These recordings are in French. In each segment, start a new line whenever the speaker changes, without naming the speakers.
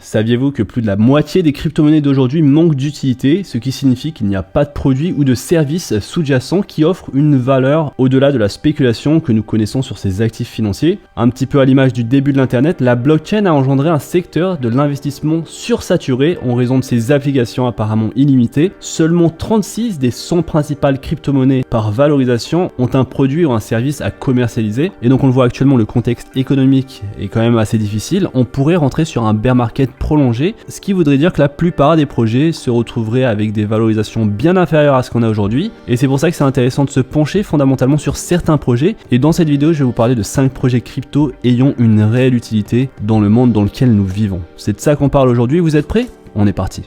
Saviez-vous que plus de la moitié des crypto-monnaies d'aujourd'hui manquent d'utilité, ce qui signifie qu'il n'y a pas de produit ou de service sous-jacent qui offre une valeur au-delà de la spéculation que nous connaissons sur ces actifs financiers. Un petit peu à l'image du début de l'internet, la blockchain a engendré un secteur de l'investissement sursaturé en raison de ses applications apparemment illimitées. Seulement 36 des 100 principales crypto-monnaies par valorisation ont un produit ou un service à commercialiser, et donc on le voit actuellement, le contexte économique est quand même assez difficile. On pourrait rentrer sur un bear market prolongé, ce qui voudrait dire que la plupart des projets se retrouveraient avec des valorisations bien inférieures à ce qu'on a aujourd'hui, et c'est pour ça que c'est intéressant de se pencher fondamentalement sur certains projets. Et dans cette vidéo, je vais vous parler de 5 projets crypto ayant une réelle utilité dans le monde dans lequel nous vivons. C'est de ça qu'on parle aujourd'hui, vous êtes prêts? On est parti.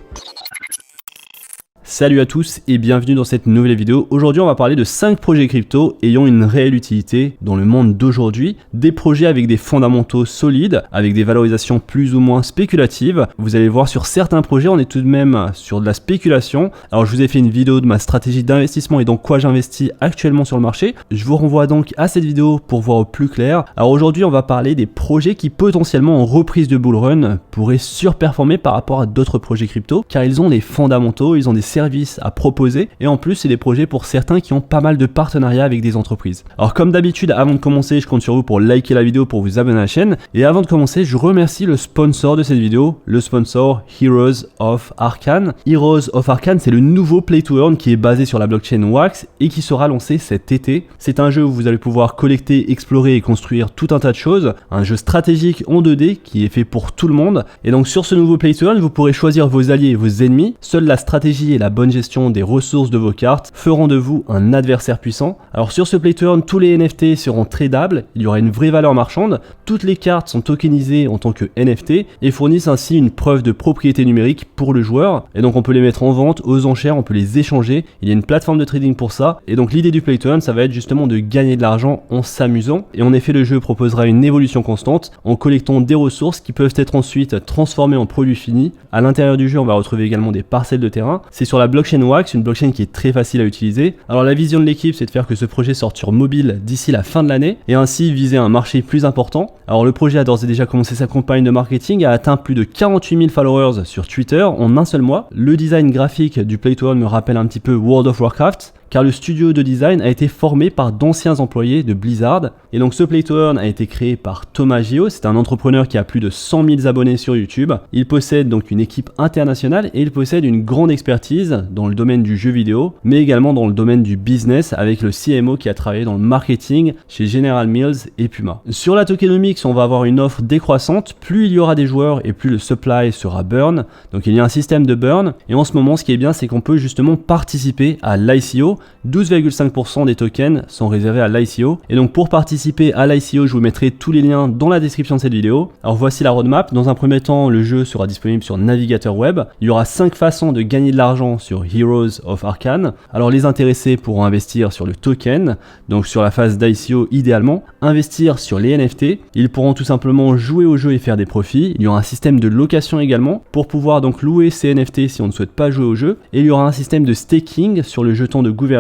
Salut à tous et bienvenue dans cette nouvelle vidéo. Aujourd'hui on va parler de 5 projets crypto ayant une réelle utilité dans le monde d'aujourd'hui. Des projets avec des fondamentaux solides, avec des valorisations plus ou moins spéculatives. Vous allez voir, sur certains projets on est tout de même sur de la spéculation. Alors je vous ai fait une vidéo de ma stratégie d'investissement et dans quoi j'investis actuellement sur le marché. Je vous renvoie donc à cette vidéo pour voir au plus clair. Alors aujourd'hui on va parler des projets qui potentiellement en reprise de bull run pourraient surperformer par rapport à d'autres projets crypto, car ils ont les fondamentaux, ils ont des services à proposer, et en plus c'est des projets pour certains qui ont pas mal de partenariats avec des entreprises. Alors comme d'habitude, avant de commencer, je compte sur vous pour liker la vidéo, pour vous abonner à la chaîne, et avant de commencer, je remercie le sponsor de cette vidéo, le sponsor Heroes of Arcane. Heroes of Arcane, c'est le nouveau play to earn qui est basé sur la blockchain Wax et qui sera lancé cet été. C'est un jeu où vous allez pouvoir collecter, explorer et construire tout un tas de choses, un jeu stratégique en 2D qui est fait pour tout le monde, et donc sur ce nouveau play to earn, vous pourrez choisir vos alliés et vos ennemis. Seule la stratégie et la bonne gestion des ressources de vos cartes feront de vous un adversaire puissant. Alors sur ce play to earn, tous les NFT seront tradables, il y aura une vraie valeur marchande, toutes les cartes sont tokenisées en tant que NFT et fournissent ainsi une preuve de propriété numérique pour le joueur, et donc on peut les mettre en vente, aux enchères, on peut les échanger, il y a une plateforme de trading pour ça, et donc l'idée du play to earn, ça va être justement de gagner de l'argent en s'amusant, et en effet le jeu proposera une évolution constante en collectant des ressources qui peuvent être ensuite transformées en produits finis. À l'intérieur du jeu, on va retrouver également des parcelles de terrain. C'est sur la blockchain Wax, une blockchain qui est très facile à utiliser. Alors la vision de l'équipe, c'est de faire que ce projet sorte sur mobile d'ici la fin de l'année et ainsi viser un marché plus important. Alors le projet a d'ores et déjà commencé sa campagne de marketing, a atteint plus de 48 000 followers sur Twitter en un seul mois. Le design graphique du play to earn me rappelle un petit peu World of Warcraft, car le studio de design a été formé par d'anciens employés de Blizzard. Et donc ce play to earn a été créé par Thomas Gio, c'est un entrepreneur qui a plus de 100 000 abonnés sur YouTube. Il possède donc une équipe internationale et il possède une grande expertise dans le domaine du jeu vidéo, mais également dans le domaine du business avec le CMO qui a travaillé dans le marketing chez General Mills et Puma. Sur la tokenomics, on va avoir une offre décroissante, plus il y aura des joueurs et plus le supply sera burn, donc il y a un système de burn, et en ce moment ce qui est bien c'est qu'on peut justement participer à l'ICO. 12,5% des tokens sont réservés à l'ICO, et donc pour participer à l'ICO, je vous mettrai tous les liens dans la description de cette vidéo. Alors voici la roadmap. Dans un premier temps, le jeu sera disponible sur navigateur web. Il y aura 5 façons de gagner de l'argent sur Heroes of Arcane. Alors les intéressés pourront investir sur le token, donc sur la phase d'ICO idéalement, investir sur les NFT. Ils pourront tout simplement jouer au jeu et faire des profits. Il y aura un système de location également pour pouvoir donc louer ces NFT si on ne souhaite pas jouer au jeu, et il y aura un système de staking sur le jeton de gouvernance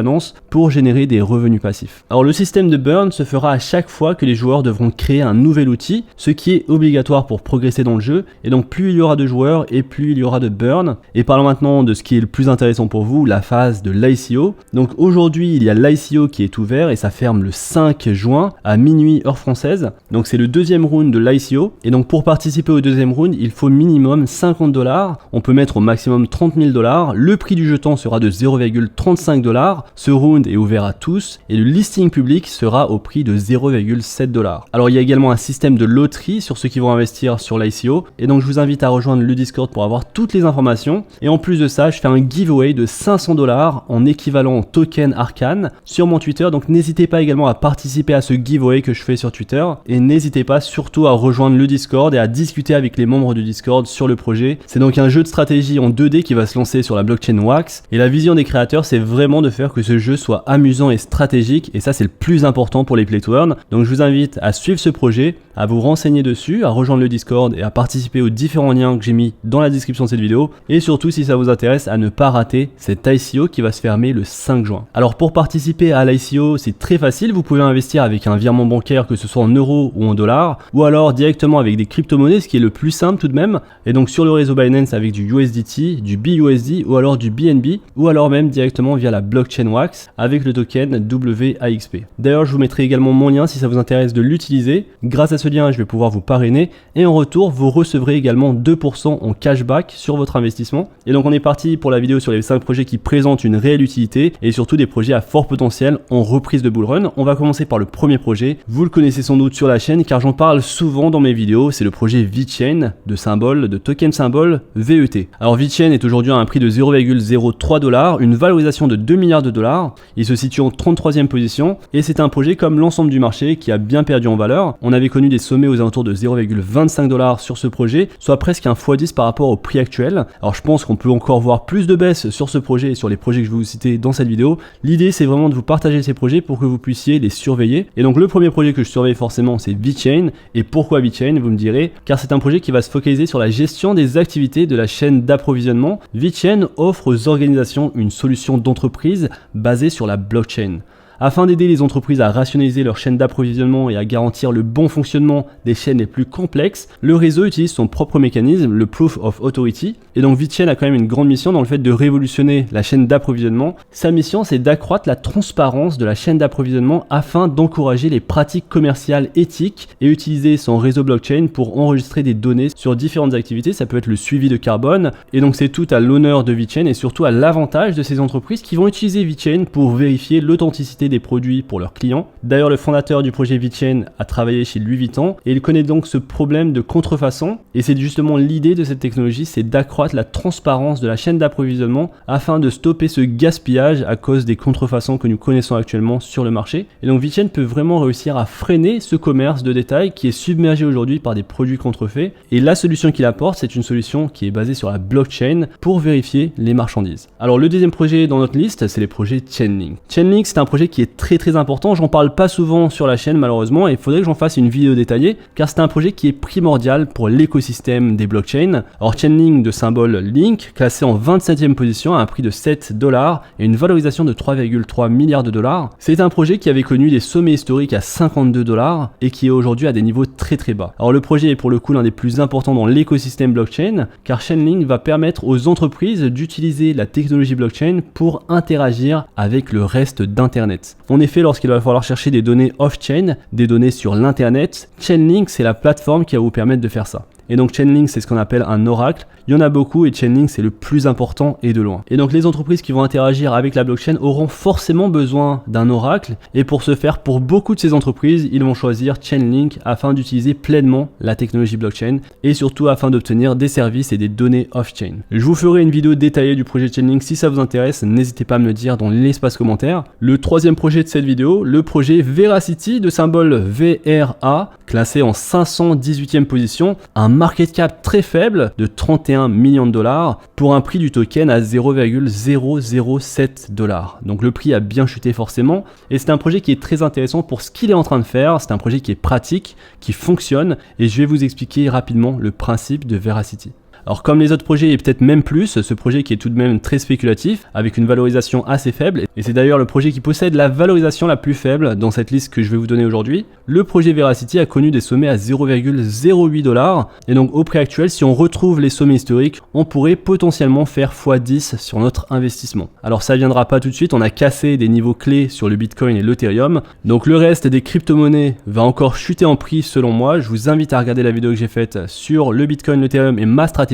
pour générer des revenus passifs. Alors le système de burn se fera à chaque fois que les joueurs devront créer un nouvel outil, ce qui est obligatoire pour progresser dans le jeu, et donc plus il y aura de joueurs et plus il y aura de burn. Et parlons maintenant de ce qui est le plus intéressant pour vous, la phase de l'ICO. Donc aujourd'hui il y a l'ICO qui est ouvert et ça ferme le 5 juin à minuit heure française, donc c'est le deuxième round de l'ICO, et donc pour participer au deuxième round il faut minimum 50 $, on peut mettre au maximum 30 000 $, le prix du jeton sera de 0,35 $. Ce round est ouvert à tous et le listing public sera au prix de 0,7 $. Alors il y a également un système de loterie sur ceux qui vont investir sur l'ICO, et donc je vous invite à rejoindre le Discord pour avoir toutes les informations. Et en plus de ça, je fais un giveaway de 500 $ en équivalent token Arcane sur mon Twitter, donc n'hésitez pas également à participer à ce giveaway que je fais sur Twitter, et n'hésitez pas surtout à rejoindre le Discord et à discuter avec les membres du Discord sur le projet. C'est donc un jeu de stratégie en 2D qui va se lancer sur la blockchain Wax, et la vision des créateurs c'est vraiment de faire faire que ce jeu soit amusant et stratégique, et ça c'est le plus important pour les play to earn. Donc je vous invite à suivre ce projet, à vous renseigner dessus, à rejoindre le Discord et à participer aux différents liens que j'ai mis dans la description de cette vidéo, et surtout si ça vous intéresse à ne pas rater cet ICO qui va se fermer le 5 juin. Alors pour participer à l'ICO, c'est très facile, vous pouvez investir avec un virement bancaire, que ce soit en euros ou en dollars, ou alors directement avec des crypto-monnaies, ce qui est le plus simple tout de même, et donc sur le réseau Binance avec du USDT, du BUSD ou alors du BNB, ou alors même directement via la blockchain Wax avec le token WAXP. D'ailleurs je vous mettrai également mon lien si ça vous intéresse de l'utiliser. Grâce à ce lien je vais pouvoir vous parrainer, et en retour vous recevrez également 2% en cashback sur votre investissement. Et donc on est parti pour la vidéo sur les 5 projets qui présentent une réelle utilité et surtout des projets à fort potentiel en reprise de bull run. On va commencer par le premier projet, vous le connaissez sans doute sur la chaîne car j'en parle souvent dans mes vidéos, c'est le projet VeChain de token symbole VET. Alors VeChain est aujourd'hui à un prix de 0,03 $, une valorisation de 2 milliards de dollars, il se situe en 33e position et c'est un projet comme l'ensemble du marché qui a bien perdu en valeur. On avait connu des sommets aux alentours de 0,25 $ sur ce projet, soit presque un x10 par rapport au prix actuel. Alors je pense qu'on peut encore voir plus de baisse sur ce projet et sur les projets que je vais vous citer dans cette vidéo. L'idée c'est vraiment de vous partager ces projets pour que vous puissiez les surveiller. Et donc le premier projet que je surveille forcément c'est VeChain. Et pourquoi VeChain, vous me direz? Car c'est un projet qui va se focaliser sur la gestion des activités de la chaîne d'approvisionnement. VeChain offre aux organisations une solution d'entreprise basée sur la blockchain. Afin d'aider les entreprises à rationaliser leur chaîne d'approvisionnement et à garantir le bon fonctionnement des chaînes les plus complexes, le réseau utilise son propre mécanisme, le Proof of Authority. Et donc VeChain a quand même une grande mission dans le fait de révolutionner la chaîne d'approvisionnement. Sa mission, c'est d'accroître la transparence de la chaîne d'approvisionnement afin d'encourager les pratiques commerciales éthiques et utiliser son réseau blockchain pour enregistrer des données sur différentes activités. Ça peut être le suivi de carbone. Et donc c'est tout à l'honneur de VeChain et surtout à l'avantage de ces entreprises qui vont utiliser VeChain pour vérifier l'authenticité des produits pour leurs clients. D'ailleurs, le fondateur du projet VeChain a travaillé chez Louis Vuitton et il connaît donc ce problème de contrefaçon, et c'est justement l'idée de cette technologie, c'est d'accroître la transparence de la chaîne d'approvisionnement afin de stopper ce gaspillage à cause des contrefaçons que nous connaissons actuellement sur le marché. Et donc VeChain peut vraiment réussir à freiner ce commerce de détail qui est submergé aujourd'hui par des produits contrefaits, et la solution qu'il apporte, c'est une solution qui est basée sur la blockchain pour vérifier les marchandises. Alors le deuxième projet dans notre liste, c'est les projets Chainlink. Chainlink, c'est un projet qui est très important, j'en parle pas souvent sur la chaîne malheureusement, et il faudrait que j'en fasse une vidéo détaillée car c'est un projet qui est primordial pour l'écosystème des blockchains. Alors Chainlink de symbole Link, classé en 27e position à un prix de 7 $ et une valorisation de 3,3 milliards de dollars. C'est un projet qui avait connu des sommets historiques à 52 $ et qui est aujourd'hui à des niveaux très bas. Alors le projet est pour le coup l'un des plus importants dans l'écosystème blockchain car Chainlink va permettre aux entreprises d'utiliser la technologie blockchain pour interagir avec le reste d'internet. En effet, lorsqu'il va falloir chercher des données off-chain, des données sur l'internet, Chainlink c'est la plateforme qui va vous permettre de faire ça. Et donc Chainlink c'est ce qu'on appelle un oracle, il y en a beaucoup et Chainlink c'est le plus important et de loin. Et donc les entreprises qui vont interagir avec la blockchain auront forcément besoin d'un oracle, et pour ce faire, pour beaucoup de ces entreprises, ils vont choisir Chainlink afin d'utiliser pleinement la technologie blockchain et surtout afin d'obtenir des services et des données off-chain. Je vous ferai une vidéo détaillée du projet Chainlink si ça vous intéresse, n'hésitez pas à me le dire dans l'espace commentaire. Le troisième projet de cette vidéo, le projet Veracity de symbole VRA, classé en 518e position, un market cap très faible de 31 millions de dollars pour un prix du token à 0,007 $. Donc le prix a bien chuté forcément, et c'est un projet qui est très intéressant pour ce qu'il est en train de faire. C'est un projet qui est pratique, qui fonctionne, et je vais vous expliquer rapidement le principe de Veracity. Alors comme les autres projets et peut-être même plus, ce projet qui est tout de même très spéculatif avec une valorisation assez faible, et c'est d'ailleurs le projet qui possède la valorisation la plus faible dans cette liste que je vais vous donner aujourd'hui. Le projet Veracity a connu des sommets à 0,08 $, et donc au prix actuel, si on retrouve les sommets historiques, on pourrait potentiellement faire x10 sur notre investissement. Alors ça viendra pas tout de suite, on a cassé des niveaux clés sur le Bitcoin et l'Ethereum, donc le reste des crypto-monnaies va encore chuter en prix selon moi. Je vous invite à regarder la vidéo que j'ai faite sur le Bitcoin, l'Ethereum et ma stratégie.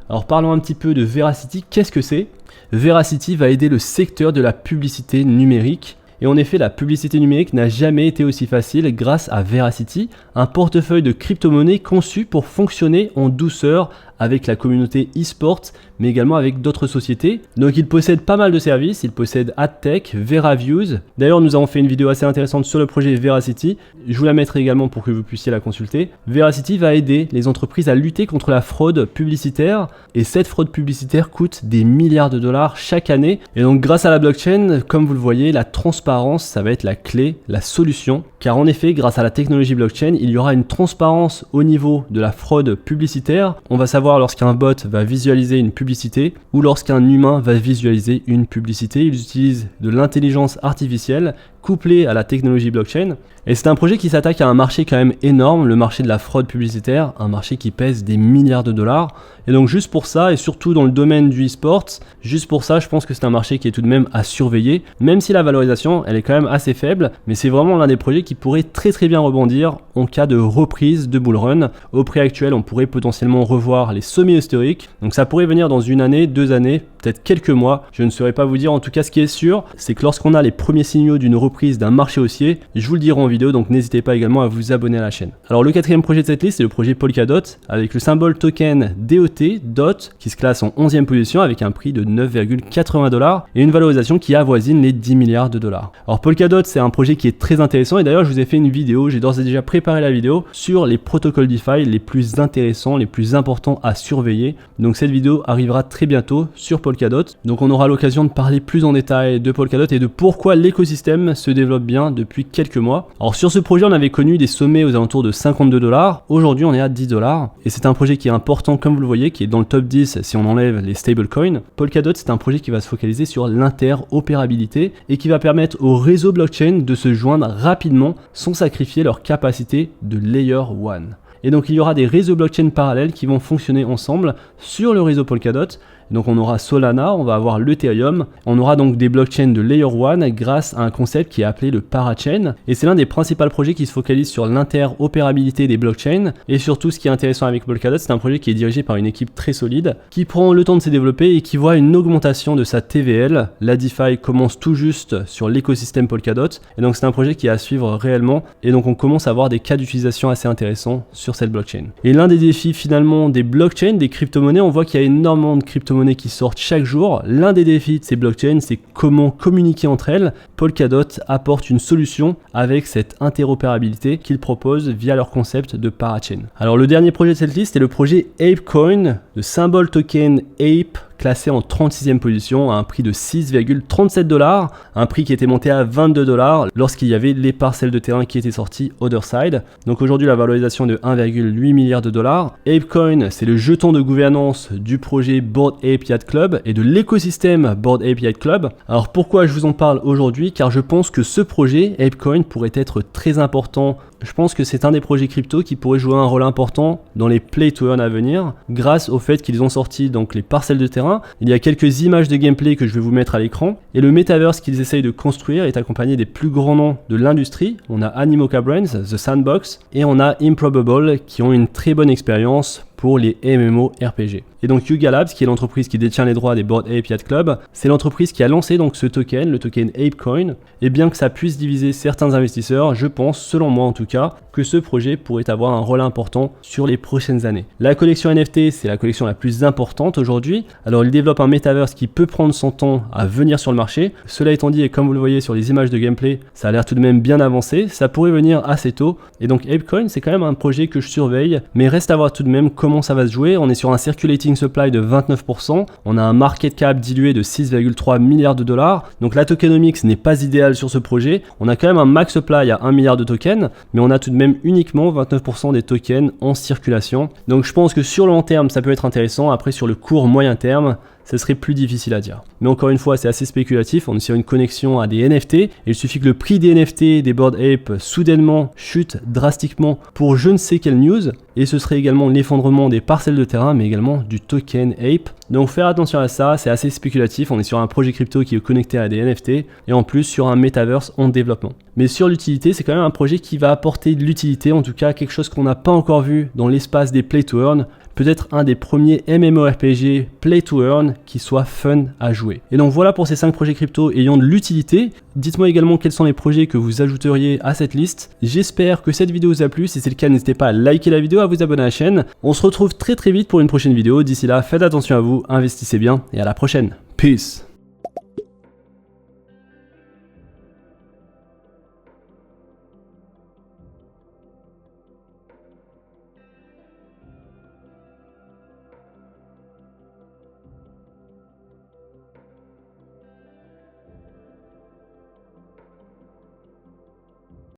Alors parlons un petit peu de Veracity, qu'est-ce que c'est? Veracity va aider le secteur de la publicité numérique. Et en effet, la publicité numérique n'a jamais été aussi facile grâce à Veracity, un portefeuille de crypto-monnaies conçu pour fonctionner en douceur avec la communauté e-sport, mais également avec d'autres sociétés. Donc il possède pas mal de services, il possède AdTech, VeraViews. D'ailleurs nous avons fait une vidéo assez intéressante sur le projet Veracity, je vous la mettrai également pour que vous puissiez la consulter. Veracity va aider les entreprises à lutter contre la fraude publicitaire, et cette fraude publicitaire coûte des milliards de dollars chaque année. Et donc grâce à la blockchain, comme vous le voyez, la transparence, ça va être la clé, la solution. Car en effet, grâce à la technologie blockchain, il y aura une transparence au niveau de la fraude publicitaire. On va savoir lorsqu'un bot va visualiser une publicité ou lorsqu'un humain va visualiser une publicité. Ils utilisent de l'intelligence artificielle couplée à la technologie blockchain. Et c'est un projet qui s'attaque à un marché quand même énorme, le marché de la fraude publicitaire, un marché qui pèse des milliards de dollars. Et donc juste pour ça, et surtout dans le domaine du e-sport, juste pour ça, je pense que c'est un marché qui est tout de même à surveiller, même si la valorisation, elle est quand même assez faible, mais c'est vraiment l'un des projets qui pourrait très bien rebondir en cas de reprise de bull run. Au prix actuel, on pourrait potentiellement revoir les sommets historiques, donc ça pourrait venir dans 1 année, 2 années, peut-être quelques mois, je ne saurais pas vous dire. En tout cas, ce qui est sûr, c'est que lorsqu'on a les premiers signaux d'une reprise d'un marché haussier, je vous le dirai en vidéo, donc n'hésitez pas également à vous abonner à la chaîne. Alors le 4e projet de cette liste, c'est le projet Polkadot, avec le symbole token DOT, DOT, qui se classe en 11e position avec un prix de 9,80 $ et une valorisation qui avoisine les 10 milliards de dollars. Alors Polkadot, c'est un projet qui est très intéressant, et d'ailleurs je vous ai fait une vidéo, j'ai d'ores et déjà préparé la vidéo sur les protocoles DeFi les plus intéressants, les plus importants à surveiller. Donc cette vidéo arrivera très bientôt sur Polkadot. Donc on aura l'occasion de parler plus en détail de Polkadot et de pourquoi l'écosystème se développe bien depuis quelques mois. Alors sur ce projet, on avait connu des sommets aux alentours de 52 $. Aujourd'hui, on est à 10 $. Et c'est un projet qui est important, comme vous le voyez, qui est dans le top 10 si on enlève les stablecoins. Polkadot, c'est un projet qui va se focaliser sur l'interopérabilité et qui va permettre aux réseaux blockchain de se joindre rapidement sans sacrifier leur capacité de layer 1. Et donc il y aura des réseaux blockchain parallèles qui vont fonctionner ensemble sur le réseau Polkadot. Donc on aura Solana, on va avoir l'Ethereum, on aura donc des blockchains de Layer 1 grâce à un concept qui est appelé le Parachain. Et c'est l'un des principaux projets qui se focalise sur l'interopérabilité des blockchains. Et surtout, ce qui est intéressant avec Polkadot, c'est un projet qui est dirigé par une équipe très solide, qui prend le temps de se développer et qui voit une augmentation de sa TVL. La DeFi commence tout juste sur l'écosystème Polkadot. Et donc c'est un projet qui est à suivre réellement. Et donc on commence à avoir des cas d'utilisation assez intéressants sur cette blockchain. Et l'un des défis finalement des blockchains, des crypto-monnaies, on voit qu'il y a énormément de crypto-monnaies qui sortent chaque jour. L'un des défis de ces blockchains, c'est comment communiquer entre elles. Polkadot apporte une solution avec cette interopérabilité qu'ils proposent via leur concept de Parachain. Alors le dernier projet de cette liste est le projet ApeCoin, le symbole token Ape, classé en 36e position à un prix de 6,37 $, un prix qui était monté à 22 $ lorsqu'il y avait les parcelles de terrain qui étaient sorties Otherside. Donc aujourd'hui la valorisation de 1,8 milliard de dollars. ApeCoin, c'est le jeton de gouvernance du projet Bored Ape Yacht Club et de l'écosystème Bored Ape Yacht Club. Alors pourquoi je vous en parle aujourd'hui? Car je pense que ce projet ApeCoin pourrait être très important. Je pense que c'est un des projets crypto qui pourrait jouer un rôle important dans les play to earn à venir grâce au fait qu'ils ont sorti donc les parcelles de terrain. Il y a quelques images de gameplay que je vais vous mettre à l'écran et le metaverse qu'ils essayent de construire est accompagné des plus grands noms de l'industrie. On a Animoca Brands, The Sandbox et on a Improbable qui ont une très bonne expérience pour les MMORPG. Et donc Yuga Labs, qui est l'entreprise qui détient les droits des Bored Ape Yacht Club, c'est l'entreprise qui a lancé donc ce token, le token ApeCoin. Et bien que ça puisse diviser certains investisseurs, je pense, selon moi en tout cas, que ce projet pourrait avoir un rôle important sur les prochaines années. La collection NFT, c'est la collection la plus importante aujourd'hui. Alors il développe un metaverse qui peut prendre son temps à venir sur le marché. Cela étant dit, et comme vous le voyez sur les images de gameplay, ça a l'air tout de même bien avancé. Ça pourrait venir assez tôt. Et donc ApeCoin, c'est quand même un projet que je surveille, mais reste à voir tout de même comment ça va se jouer. On est sur un circulating supply de 29%, on a un market cap dilué de 6,3 milliards de dollars, donc la tokenomics n'est pas idéale sur ce projet. On a quand même un max supply à 1 milliard de tokens, mais on a tout de même uniquement 29% des tokens en circulation. Donc je pense que sur le long terme ça peut être intéressant, après sur le court moyen terme ce serait plus difficile à dire. Mais encore une fois, c'est assez spéculatif, on est sur une connexion à des NFT, et il suffit que le prix des NFT, des Bored Ape, soudainement chute drastiquement pour je ne sais quelle news, et ce serait également l'effondrement des parcelles de terrain, mais également du token Ape. Donc faire attention à ça, c'est assez spéculatif, on est sur un projet crypto qui est connecté à des NFT, et en plus sur un metaverse en développement. Mais sur l'utilité, c'est quand même un projet qui va apporter de l'utilité, en tout cas quelque chose qu'on n'a pas encore vu dans l'espace des play to earn. peut-être un des premiers MMORPG Play to Earn qui soit fun à jouer. Et donc voilà pour ces 5 projets crypto ayant de l'utilité. Dites-moi également quels sont les projets que vous ajouteriez à cette liste. J'espère que cette vidéo vous a plu. Si c'est le cas, n'hésitez pas à liker la vidéo, à vous abonner à la chaîne. On se retrouve très vite pour une prochaine vidéo. D'ici là, faites attention à vous, investissez bien et à la prochaine. Peace.